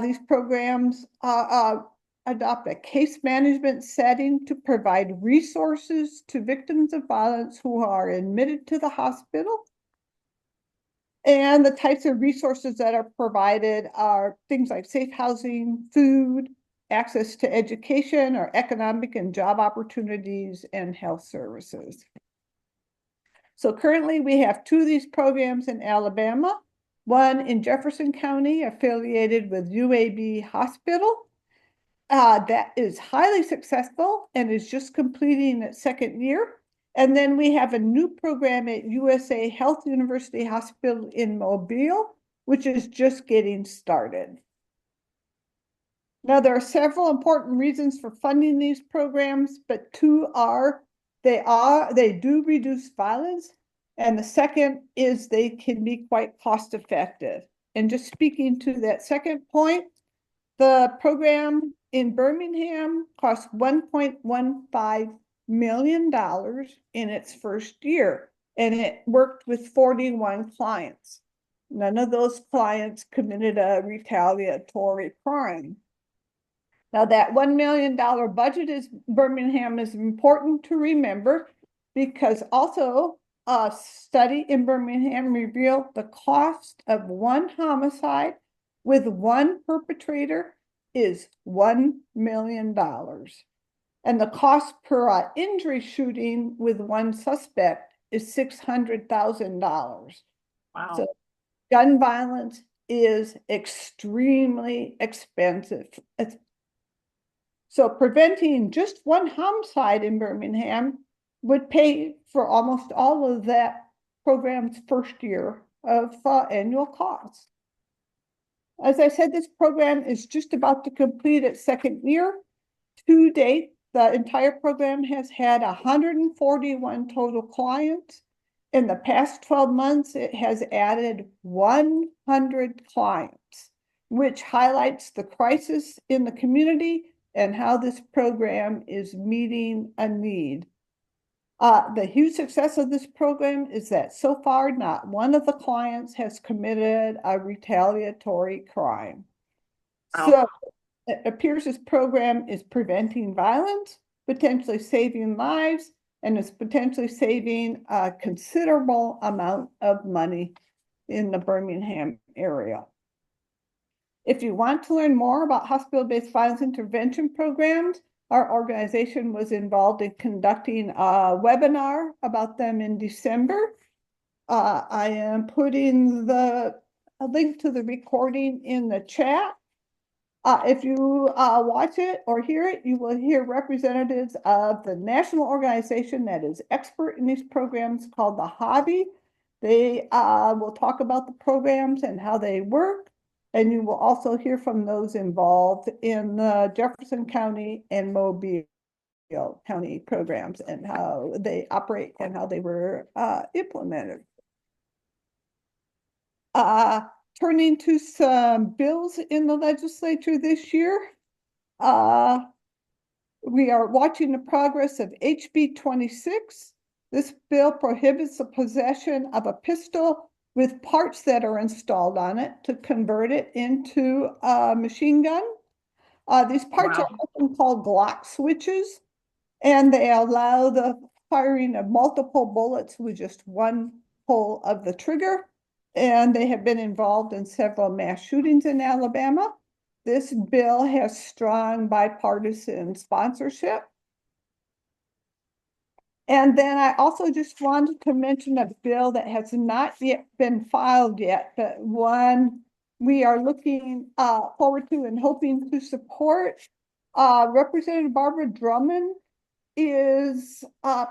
These programs adopt a case management setting to provide resources to victims of violence who are admitted to the hospital. And the types of resources that are provided are things like safe housing, food, access to education or economic and job opportunities, and health services. So currently we have 2 of these programs in Alabama. one in Jefferson County affiliated with UAB Hospital. That is highly successful and is just completing its second year. And then we have a new program at USA Health University Hospital in Mobile, which is just getting started. Now, there are several important reasons for funding these programs, but two are they do reduce violence, and the second is they can be quite cost effective. And just speaking to that second point, the program in Birmingham cost $1.15 million in its first year, and it worked with 41 clients. None of those clients committed a retaliatory crime. Now, that $1 million budget is Birmingham is important to remember because also a study in Birmingham revealed the cost of one homicide with one perpetrator is $1 million. And the cost per injury shooting with one suspect is $600,000. Wow. So gun violence is extremely expensive. So preventing just one homicide in Birmingham would pay for almost all of that program's first year of annual costs. As I said, this program is just about to complete its second year. To date, the entire program has had 141 total clients. In the past 12 months, it has added 100 clients, which highlights the crisis in the community and how this program is meeting a need. The huge success of this program is that so far, not one of the clients has committed a retaliatory crime. Wow. So it appears this program is preventing violence, potentially saving lives, and is potentially saving a considerable amount of money in the Birmingham area. If you want to learn more about hospital-based violence intervention programs, our organization was involved in conducting a webinar about them in December. I am putting a link to the recording in the chat. If you watch it or hear it, you will hear representatives of the national organization that is expert in these programs called the HIVE. They will talk about the programs and how they work. And you will also hear from those involved in the Jefferson County and Mobile County programs and how they operate and how they were implemented. Turning to some bills in the legislature this year, we are watching the progress of HB 26. This bill prohibits the possession of a pistol with parts that are installed on it to convert it into a machine gun. These parts are often called Glock switches, and they allow the firing of multiple bullets with just one pull of the trigger. And they have been involved in several mass shootings in Alabama. This bill has strong bipartisan sponsorship. And then I also just wanted to mention a bill that has not yet been filed yet, but one we are looking forward to and hoping to support. Representative Barbara Drummond is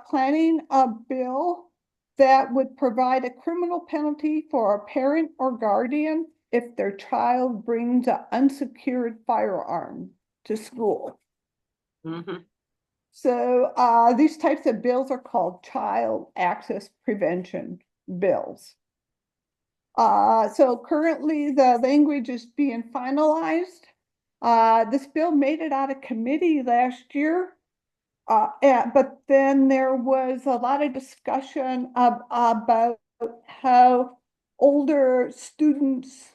planning a bill that would provide a criminal penalty for a parent or guardian if their child brings an unsecured firearm to school. Mm-hmm. So these types of bills are called child access prevention bills. So currently the language is being finalized. This bill made it out of committee last year, but then there was a lot of discussion about how older students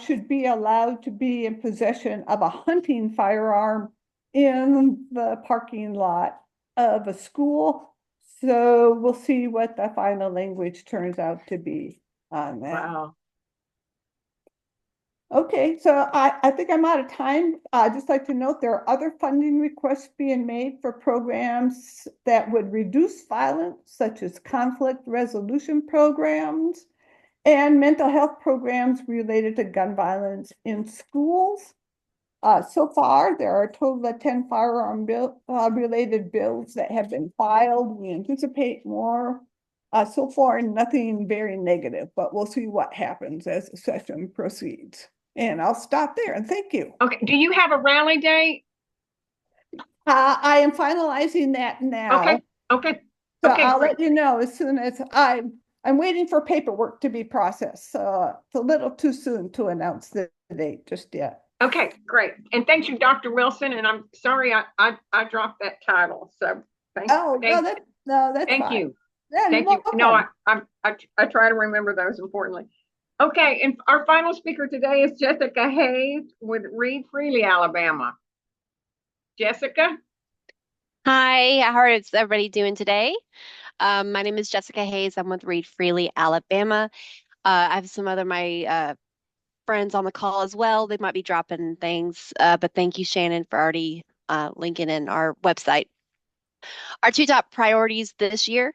should be allowed to be in possession of a hunting firearm in the parking lot of a school. So we'll see what the final language turns out to be on that. Wow. Okay, so I think I'm out of time. I'd just like to note there are other funding requests being made for programs that would reduce violence, such as conflict resolution programs and mental health programs related to gun violence in schools. So far, there are a total of 10 firearm related bills that have been filed. We anticipate more. So far, nothing very negative, but we'll see what happens as the session proceeds. And I'll stop there and thank you. Okay. Do you have a rally date? I am finalizing that now. Okay. Okay. So Okay, I'll great. let you know as soon as I'm waiting for paperwork to be processed. So it's a little too soon to announce the date just yet. Okay, great. And thank you, Dr. Wilson. And I'm sorry I dropped that title. So That's thank fine. you. Yeah, Thank you're you. No, welcome. I try to remember those importantly. Okay, and our final speaker today is Jessica Hayes with Read Freely, Alabama. Jessica? Hi, how is everybody doing today? My name is Jessica Hayes. I'm with Read Freely, Alabama. I have some other my friends on the call as well. They might be dropping things, but thank you, Shannon, for already linking in our website. Our two top priorities this year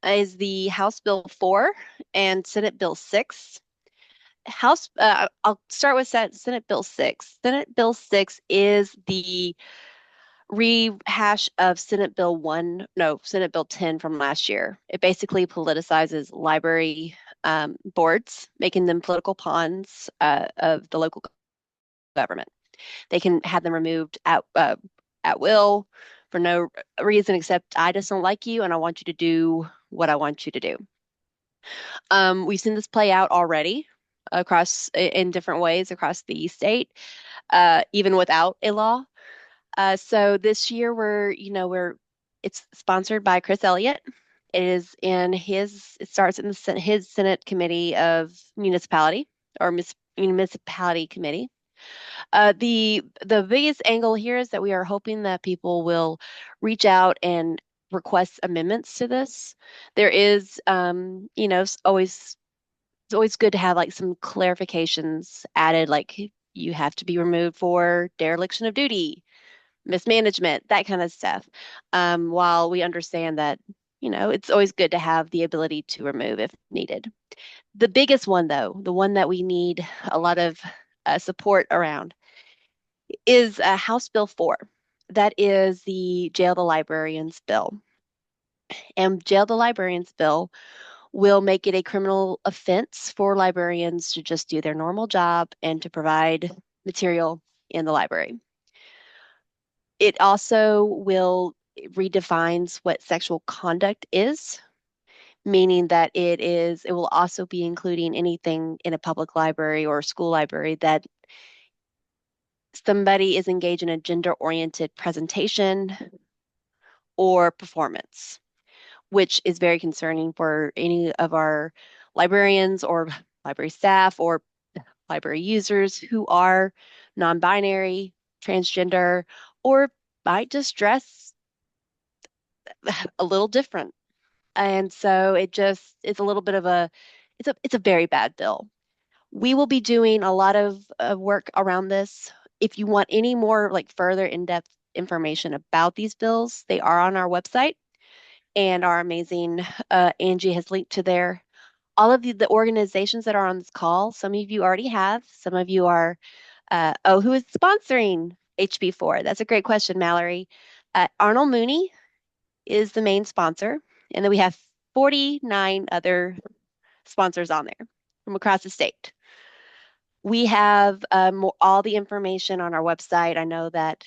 is the House Bill 4 and Senate Bill 6. I'll start with Senate Bill 6. Senate Bill 6 is the rehash of Senate Bill 10 from last year. It basically politicizes library boards, making them political pawns of the local government. They can have them removed at will for no reason except I just don't like you and I want you to do what I want you to do. We've seen this play out already in different ways across the state, even without a law. So this year it's sponsored by Chris Elliot. It starts in his Senate Committee of Municipality or Municipality Committee. The biggest angle here is that we are hoping that people will reach out and request amendments to this. There is, it's always good to have like some clarifications added, like you have to be removed for dereliction of duty, mismanagement, that kind of stuff. While we understand that, it's always good to have the ability to remove if needed. The biggest one, though, the one that we need a lot of support around, is House Bill 4. That is the Jail the Librarians bill. And Jail the Librarians bill will make it a criminal offense for librarians to just do their normal job and to provide material in the library. It also redefines what sexual conduct is, meaning that it will also be including anything in a public library or school library that somebody is engaged in a gender-oriented presentation or performance, which is very concerning for any of our librarians or library staff or library users who are non-binary, transgender, or might just dress a little different. And so it's a little bit of it's a very bad bill. We will be doing a lot of work around this. If you want any more like further in-depth information about these bills, they are on our website, and our amazing Angie has linked to there. All of the organizations that are on this call, some of you already have, some of you are, who is sponsoring HB4? That's a great question, Mallory. Arnold Mooney is the main sponsor, and then we have 49 other sponsors on there from across the state. We have all the information on our website. I know that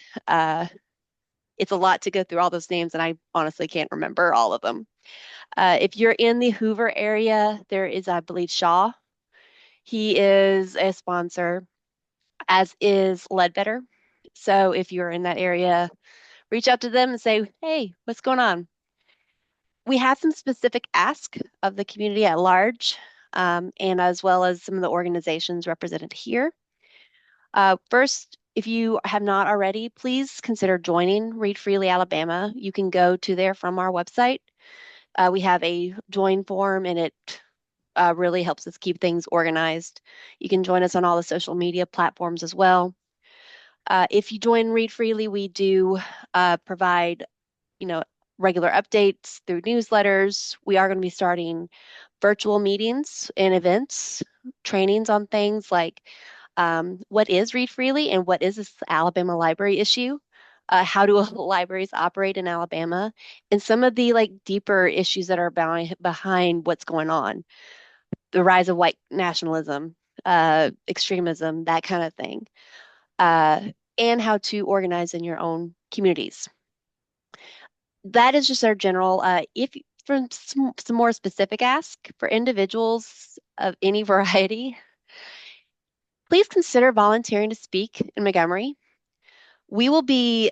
it's a lot to go through all those names, and I honestly can't remember all of them. If you're in the Hoover area, there is, I believe, Shaw. He is a sponsor, as is Ledbetter. So if you're in that area, reach out to them and say, hey, what's going on? We have some specific ask of the community at large, and as well as some of the organizations represented here. First, if you have not already, please consider joining Read Freely Alabama. You can go to there from our website. We have a join form, and it really helps us keep things organized. You can join us on all the social media platforms as well. If you join Read Freely, we do provide, regular updates through newsletters. We are going to be starting virtual meetings and events, trainings on things like what is Read Freely and what is this Alabama library issue? How do libraries operate in Alabama? And some of the like deeper issues that are behind what's going on. The rise of white nationalism, extremism, that kind of thing. And how to organize in your own communities. That is just our general. If for some more specific ask for individuals of any variety, please consider volunteering to speak in Montgomery. We will be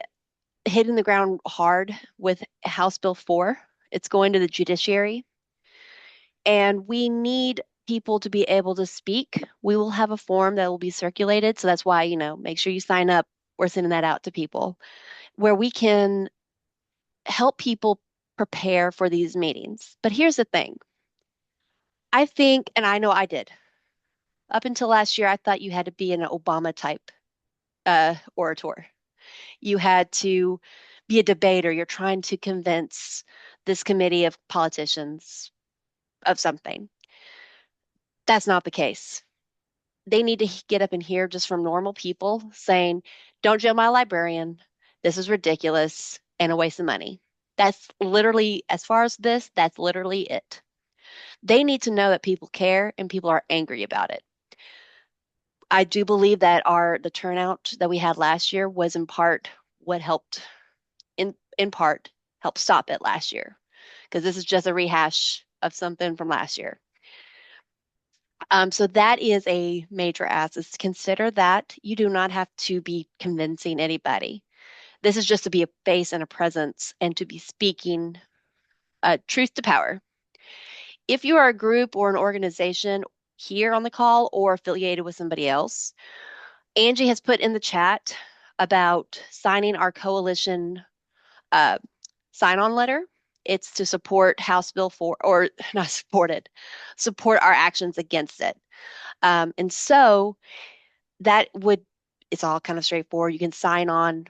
hitting the ground hard with House Bill 4. It's going to the judiciary, and we need people to be able to speak. We will have a form that will be circulated, so that's why, make sure you sign up. We're sending that out to people where we can help people prepare for these meetings. But here's the thing. I think, and I know I did, up until last year, I thought you had to be an Obama type orator. You had to be a debater. You're trying to convince this committee of politicians of something. That's not the case. They need to get up and hear just from normal people saying, don't jail my librarian. This is ridiculous and a waste of money. That's literally, as far as this, that's literally it. They need to know that people care and people are angry about it. I do believe that the turnout that we had last year was in part what helped, in part, help stop it last year, because this is just a rehash of something from last year. So that is a major ask, is to consider that you do not have to be convincing anybody. This is just to be a face and a presence and to be speaking truth to power. If you are a group or an organization here on the call or affiliated with somebody else, Angie has put in the chat about signing our coalition sign-on letter. It's to support House Bill 4, or not support it, support our actions against it. And so it's all kind of straightforward. You can sign on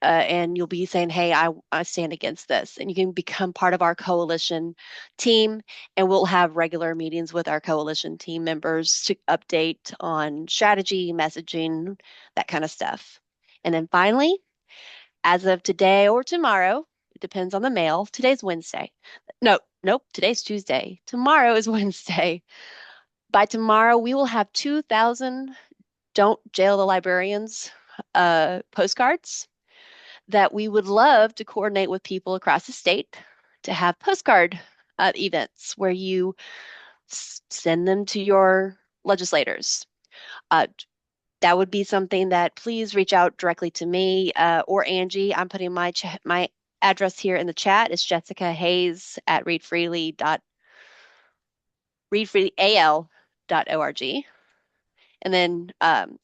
and you'll be saying, hey, I stand against this. And you can become part of our coalition team, and we'll have regular meetings with our coalition team members to update on strategy, messaging, that kind of stuff. And then finally, as of today or tomorrow, it depends on the mail. Today's Wednesday. Nope, today's Tuesday. Tomorrow is Wednesday. By tomorrow, we will have 2,000 Don't Jail the Librarians postcards that we would love to coordinate with people across the state to have postcard events where you send them to your legislators. That would be something that please reach out directly to me or Angie. I'm putting my address here in the chat. It's Jessica Hayes at readfreelyal.org. And then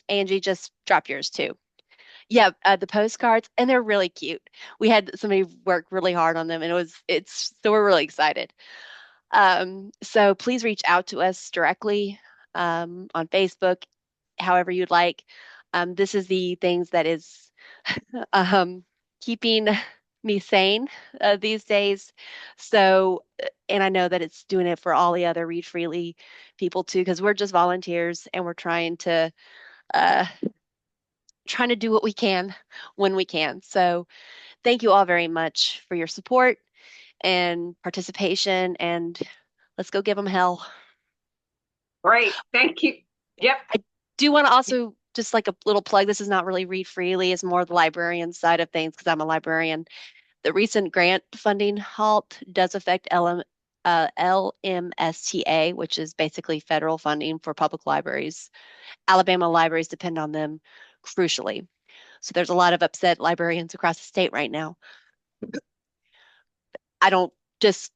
Angie, just drop yours too. Yeah, the postcards, and they're really cute. We had somebody work really hard on them, and so we're really excited. So please reach out to us directly on Facebook, however you'd like. This is the things that is keeping me sane these days. So, and I know that it's doing it for all the other Read Freely people too, because we're just volunteers and we're trying to do what we can when we can. So thank you all very much for your support and participation, and let's go give them hell. Great. Thank you. Yep. I do want to also just like a little plug. This is not really Read Freely. It's more the librarian side of things because I'm a librarian. The recent grant funding halt does affect LMSTA, which is basically federal funding for public libraries. Alabama libraries depend on them crucially. So there's a lot of upset librarians across the state right now. I don't just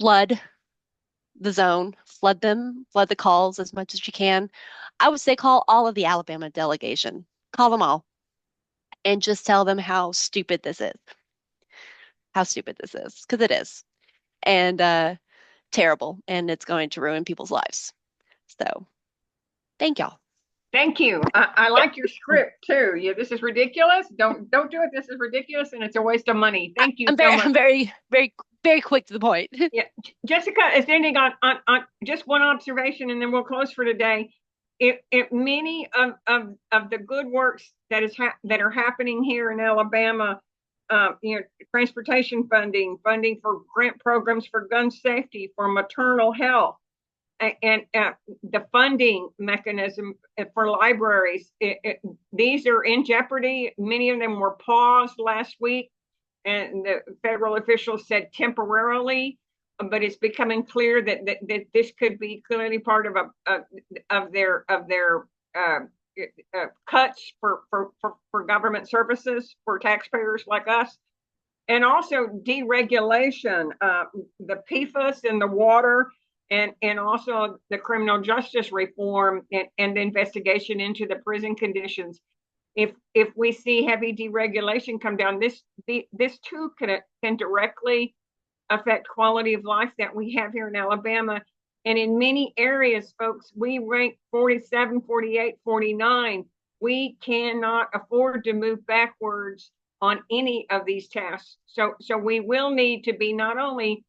flood the zone, flood the calls as much as you can. I would say call all of the Alabama delegation. Call them all and just tell them how stupid this is. How stupid this is, because it is. And terrible, and it's going to ruin people's lives. So thank y'all. Thank you. I like your script too. Yeah, this is ridiculous. Don't do it. This is ridiculous, and it's a waste of money. Thank you I'm very, very very quick to the point. Yeah, Jessica is ending on just one observation, and then we'll close for today. If many of the good works that are happening here in Alabama, transportation funding for grant programs for gun safety, for maternal health, and the funding mechanism for libraries, these are in jeopardy. Many of them were paused last week, and the federal officials said temporarily, but it's becoming clear that this could be clearly part of their cuts for government services for taxpayers like us. And also deregulation, the PFAS in the water, and also the criminal justice reform and the investigation into the prison conditions. If we see heavy deregulation come down, this too can directly affect quality of life that we have here in Alabama. And in many areas, folks, we rank 47, 48, 49. We cannot afford to move backwards on any of these tasks. So we will need to be not only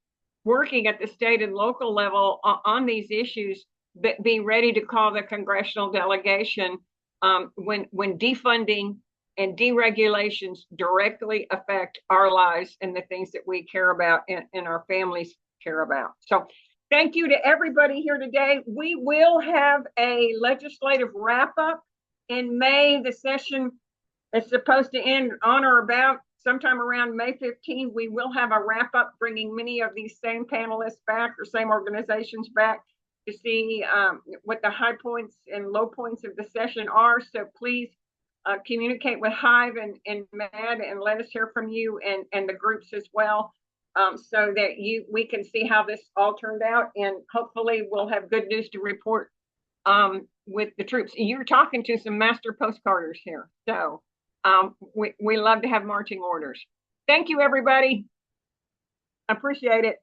working at the state and local level on these issues, but be ready to call the congressional delegation when defunding and deregulations directly affect our lives and the things that we care about and our families care about. So thank you to everybody here today. We will have a legislative wrap up in May. The session is supposed to end on or about sometime around May 15. We will have a wrap up, bringing many of these same panelists back or same organizations back to see what the high points and low points of the session are. So please communicate with HIVE and Mad and let us hear from you and the groups as well, so that we can see how this all turned out, and hopefully we'll have good news to report with the troops. You're talking to some master postcarders here, so we love to have marching orders. Thank you, everybody. Appreciate it.